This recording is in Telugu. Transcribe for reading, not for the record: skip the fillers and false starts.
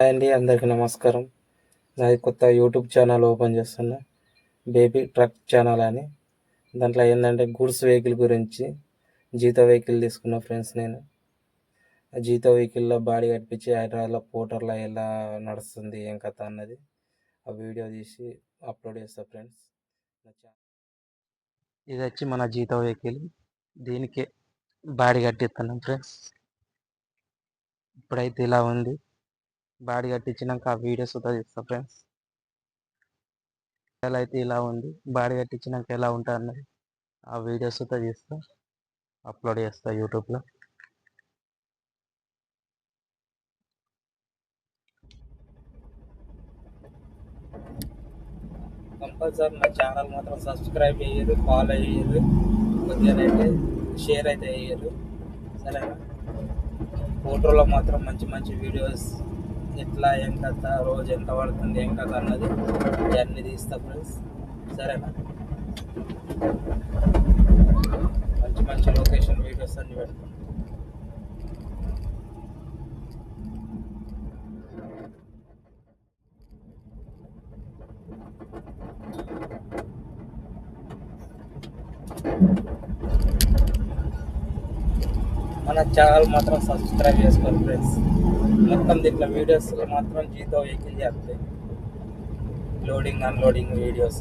హాయ్ అండి, అందరికీ నమస్కారం. నాది కొత్త యూట్యూబ్ ఛానల్ ఓపెన్ చేస్తున్నా, బేబీ ట్రక్ ఛానల్ అని. దాంట్లో ఏంటంటే గూడ్స్ వెహికల్ గురించి జీతో వెహికల్ తీసుకున్న ఫ్రెండ్స్. నేను ఆ జీతో వెహికల్లో బాడీ కట్టించి హైదరాబాద్లో పోర్టర్లో ఎలా నడుస్తుంది ఏం కథ అన్నది ఆ వీడియో తీసి అప్లోడ్ చేస్తా ఫ్రెండ్స్. ఇది వచ్చి మన జీతో వెహికల్, దీనికి బాడీ కట్టిస్తున్నాం ఫ్రెండ్స్. ఇప్పుడైతే ఇలా ఉంది. బాడీ కట్టించినాక ఆ వీడియోస్ కూడా తీస్తా ఫ్రెండ్స్. ఎలా అయితే ఇలా ఉంది, బాడీ కట్టించినాక ఎలా ఉంటుంది అన్నది ఆ వీడియోస్ తో తీస్తా, అప్లోడ్ చేస్తా యూట్యూబ్లో. కంపల్సరీ నా ఛానల్ మాత్రం సబ్స్క్రైబ్ చేయరు, ఫాలో అయ్యారు, కొద్దిగా అయితే షేర్ అయితే అయ్యారు, సరేనా? ఫోటోలో మాత్రం మంచి మంచి వీడియోస్, ఎట్లా ఏం కథ, రోజు ఎంత పడుతుంది ఏం కథ అన్నది ఇవన్నీ తీస్తా ఫ్రెండ్స్, సరేనా? మంచి మంచి లొకేషన్ వీడియోస్ అన్ని పెడతాం. మన ఛానల్ మాత్రం సబ్స్క్రైబ్ చేసుకోండి ఫ్రెండ్స్. మొత్తం దీంట్లో వీడియోస్ మాత్రం జీతో వెహికల్ చేస్తాయి, లోడింగ్ అన్లోడింగ్ వీడియోస్.